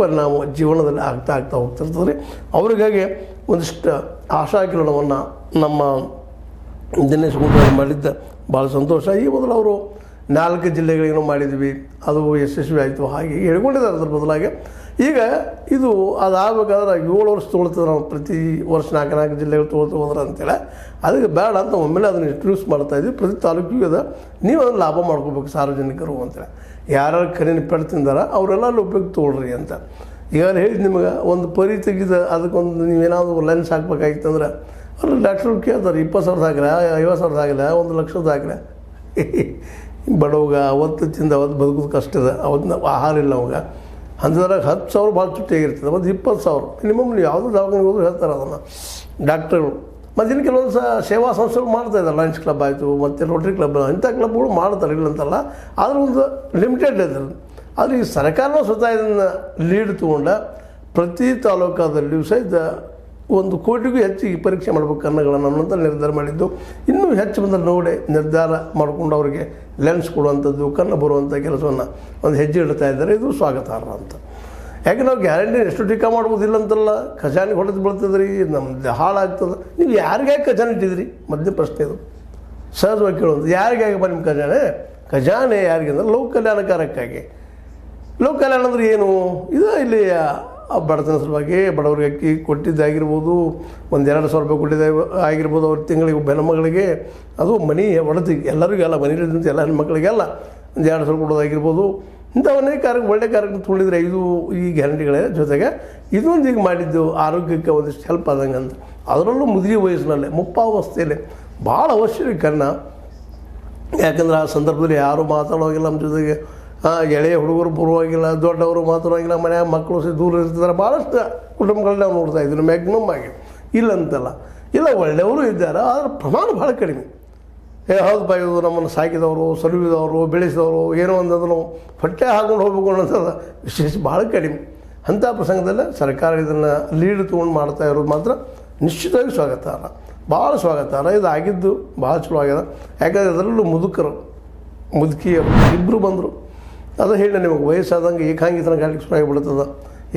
ಪರಿಣಾಮ ಜೀವನದಲ್ಲಿ ಆಗ್ತಾ ಹೋಗ್ತಿರ್ತದೆ. ಅವ್ರಿಗಾಗಿ ಒಂದಿಷ್ಟು ಆಶಾಕಿರಣವನ್ನು ನಮ್ಮ ದಿನೇಶ್ ಗುಂಡೂರಾವ್ ಮಾಡಿದ್ದ ಭಾಳ ಸಂತೋಷ. ಈ ಮೊದಲು ಅವರು 4 ಜಿಲ್ಲೆಗಳಿಗೂ ಮಾಡಿದ್ವಿ, ಅದು ಯಶಸ್ವಿ ಆಯಿತು, ಹಾಗೆ ಹೇಳ್ಕೊಂಡಿದ್ದಾರೆ. ಅದ್ರ ಬದಲಾಗಿ ಈಗ ಇದು ಅದಾಗಬೇಕಾದ್ರೆ 7 ವರ್ಷ ತೊಗೊಳ್ತದೆ. ನಾವು ಪ್ರತಿ ವರ್ಷ 4 ಜಿಲ್ಲೆಗಳು ತೊಗೊಳ್ತಾ ಹೋದ್ರೆ ಅಂತೇಳಿ ಅದಕ್ಕೆ ಬೇಡ ಅಂತ ಒಮ್ಮೆಲೆ ಅದನ್ನು ಇಂಟ್ರೊಡ್ಯೂಸ್ ಮಾಡ್ತಾಯಿದ್ವಿ. ಪ್ರತಿ ತಾಲೂಕಿಗೆ ಅದು ನೀವು ಅದನ್ನು ಲಾಭ ಮಾಡ್ಕೋಬೇಕು ಸಾರ್ವಜನಿಕರು ಅಂತೇಳಿ. ಯಾರ್ಯಾರು ಕರಿನ ಪೆಟ್ಟು ತಿಂದಾರ ಅವರೆಲ್ಲ ಅಲ್ಲಿ ಉಪಯೋಗ ತೊಗೊಳ್ರಿ ಅಂತ. ಈಗಾಗಲೇ ಹೇಳಿದ್ದು ನಿಮಗೆ, ಒಂದು ಪರಿ ತೆಗೆದ ಅದಕ್ಕೊಂದು ನೀವೇನಾದರೂ ಲೆನ್ಸ್ ಹಾಕ್ಬೇಕಾಗಿತ್ತು ಅಂದ್ರೆ ಅಲ್ಲಿ ಡಾಕ್ಟ್ರು ಕೇಳ್ತಾರೆ, 20,000 ಹಾಕಿಲ್ಲ, 50,000 ಹಾಕಿಲ್ಲ, 1,00,000 ಹಾಕಿಲ್ಲ. ಬಡವಾಗ ಅವತ್ತು ತಿಂದ ಅವತ್ತು ಬದುಕೋದು ಕಷ್ಟ ಇದೆ, ಅವತ್ತು ಆಹಾರ ಇಲ್ಲ ಅವಾಗ. ಅಂಥದ್ರಾಗ 10,000 ಭಾಳ ತುಟ್ಟಿಯಾಗಿರ್ತದೆ, ಮತ್ತು 20,000 ಮಿನಿಮಮ್. ನೀವು ಯಾವುದೋ ದವಾಖಾನೆಗೆ ಹೋದ್ರು ಹೇಳ್ತಾರೆ ಅದನ್ನು ಡಾಕ್ಟರ್ಗಳು. ಮತ್ತು ಇನ್ನು ಕೆಲವೊಂದು ಸೇವಾ ಸಂಸ್ಥೆಗಳು ಮಾಡ್ತಾಯಿದ್ದಾರೆ. ಲಯನ್ಸ್ ಕ್ಲಬ್ ಆಯಿತು, ಮತ್ತು ರೋಟರಿ ಕ್ಲಬ್, ಇಂಥ ಕ್ಲಬ್ಗಳು ಮಾಡ್ತಾರೆ, ಇಲ್ಲ ಅಂತಲ್ಲ. ಆದರೂ ಒಂದು ಲಿಮಿಟೆಡ್ ಇದೆ. ಆದರೆ ಈ ಸರ್ಕಾರನೂ ಸ್ವತಃ ಇದನ್ನು ಲೀಡ್ ತೊಗೊಂಡ ಪ್ರತಿ ತಾಲೂಕಾದಲ್ಲಿಯೂ ಸಹಿತ 1 ಕೋಟಿಗೂ ಹೆಚ್ಚಿಗೆ ಪರೀಕ್ಷೆ ಮಾಡಬೇಕು ಕಣ್ಣುಗಳನ್ನು ಅನ್ನೋಂಥ ನಿರ್ಧಾರ ಮಾಡಿದ್ದು. ಇನ್ನೂ ಹೆಚ್ಚು ಬಂದರೆ ನೋಡಿ ನಿರ್ಧಾರ ಮಾಡಿಕೊಂಡು ಅವರಿಗೆ ಲೆನ್ಸ್ ಕೊಡುವಂಥದ್ದು, ಕಣ್ಣು ಬರುವಂಥ ಕೆಲಸವನ್ನು ಒಂದು ಹೆಜ್ಜೆ ಇಡ್ತಾ ಇದ್ದಾರೆ. ಇದು ಸ್ವಾಗತಾರ್ಹ ಅಂತ. ಯಾಕೆ ನಾವು ಗ್ಯಾರಂಟಿ ಎಷ್ಟು ಟೀಕಾ ಮಾಡ್ಬೋದಿಲ್ಲ ಅಂತಲ್ಲ. ಖಜಾನೆ ಹೊಡೆದು ಬೀಳ್ತದ್ರಿ, ನಮ್ದು ಹಾಳಾಗ್ತದೆ. ನೀವು ಯಾರಿಗಾಗಿ ಖಜಾನೆ ಇಟ್ಟಿದ್ರಿ ಮೊದಲನೇ ಪ್ರಶ್ನೆ ಇದು. ಸಹಜವಾಗಿ ಕೇಳೋದು, ಯಾರಿಗಾಗಪ್ಪ ನಿಮ್ಮ ಖಜಾನೆ ಯಾರಿಗೆ ಅಂದ್ರೆ ಲೋಕ ಕಲ್ಯಾಣಕಾರಕ್ಕಾಗಿ. ಲೋಕ ಕಲ್ಯಾಣ ಅಂದರೆ ಏನು? ಇದು ಇಲ್ಲಿ ಬಡತನ ಸಲುವಾಗಿ ಬಡವರಿಗೆ ಅಕ್ಕಿ ಕೊಟ್ಟಿದ್ದಾಗಿರ್ಬೋದು, 1-2 ಸಾವಿರ ರೂಪಾಯಿ ಕೊಟ್ಟಿದ್ದ ಆಗಿರ್ಬೋದು. ಅವ್ರ ತಿಂಗಳಿಗೆ ಹೆಣ್ಮಗಳಿಗೆ, ಅದು ಮನೆ ಒಡತಿ ಎಲ್ಲರಿಗೆಲ್ಲ ಮನೆಯಲ್ಲಿದ್ದಂಥ ಎಲ್ಲ ಹೆಣ್ಮಕ್ಳಿಗೆಲ್ಲ 1-2 ಸಾವಿರ ಕೊಡೋದಾಗಿರ್ಬೋದು. ಇಂಥವನ್ನೇ ಒಳ್ಳೆ ಕಾರ್ಯಕ್ರಮ ತೊಗೊಂಡಿದ್ರೆ ಈ ಗ್ಯಾರಂಟಿಗಳೇ ಜೊತೆಗೆ ಇದೊಂದು ಈಗ ಮಾಡಿದ್ದು ಆರೋಗ್ಯಕ್ಕೆ ಒಂದಿಷ್ಟು ಹೆಲ್ಪ್ ಆದಂಗೆ ಅಂತ. ಅದರಲ್ಲೂ ಮುದುವೆ ವಯಸ್ಸಿನಲ್ಲೇ ಮುಪ್ಪಾವಸ್ಥೆಯಲ್ಲಿ ಭಾಳ ಅವಶ್ಯ ಕಣ್ಣ. ಯಾಕಂದ್ರೆ ಆ ಸಂದರ್ಭದಲ್ಲಿ ಯಾರೂ ಮಾತಾಡೋಗಿಲ್ಲ ನಮ್ಮ ಜೊತೆಗೆ. ಎಳೆಯ ಹುಡುಗರು ಬರುವಾಗಿಲ್ಲ, ದೊಡ್ಡವರು ಮಾತಾಡೋಂಗಿಲ್ಲ, ಮನೆಯ ಮಕ್ಕಳು ದೂರ ಇರ್ತಿದ್ದಾರೆ. ಭಾಳಷ್ಟು ಕುಟುಂಬಗಳನ್ನ ನಾವು ನೋಡ್ತಾ ಇದ್ದೀವಿ ಮ್ಯಾಕ್ಸಿಮಮ್ ಆಗಿ. ಇಲ್ಲ ಅಂತಲ್ಲ, ಇಲ್ಲ ಒಳ್ಳೆಯವರು ಇದ್ದಾರೆ, ಆದರೆ ಪ್ರಮಾಣ ಭಾಳ ಕಡಿಮೆ. ಹೌದು ಇವರು ನಮ್ಮನ್ನು ಸಾಕಿದವರು, ಸಲುವಿದವರು, ಬೆಳೆಸಿದವರು, ಏನೋ ಒಂದಂದ್ರೆ ನಾವು ಹೊಟ್ಟೆ ಹಾಕೊಂಡು ಹೋಗ್ಬೇಕು ಅನ್ನೋಂಥದ್ದು ವಿಶೇಷ ಭಾಳ ಕಡಿಮೆ. ಅಂಥ ಪ್ರಸಂಗದಲ್ಲೇ ಸರ್ಕಾರ ಇದನ್ನು ಲೀಡ್ ತೊಗೊಂಡು ಮಾಡ್ತಾ ಇರೋದು ಮಾತ್ರ ನಿಶ್ಚಿತವಾಗಿ ಸ್ವಾಗತಾರ್ಹ, ಭಾಳ ಸ್ವಾಗತಾರ್ಹ. ಇದು ಆಗಿದ್ದು ಭಾಳ ಚಲೋ ಆಗ್ಯದ. ಯಾಕಂದರೆ ಅದರಲ್ಲೂ ಮುದುಕಿಯರು ಇಬ್ಬರು ಬಂದರು. ಅದು ಹೇಳಿ ನಿಮಗೆ ವಯಸ್ಸಾದಂಗೆ ಏಕಾಂಗಿತನ ಗಾಡಿಗೆ ಶುರು ಆಗಿಬಿಡ್ತದೆ.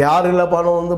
ಯಾರಿಲ್ಲಪ್ಪ ಅನ್ನೋ ಒಂದು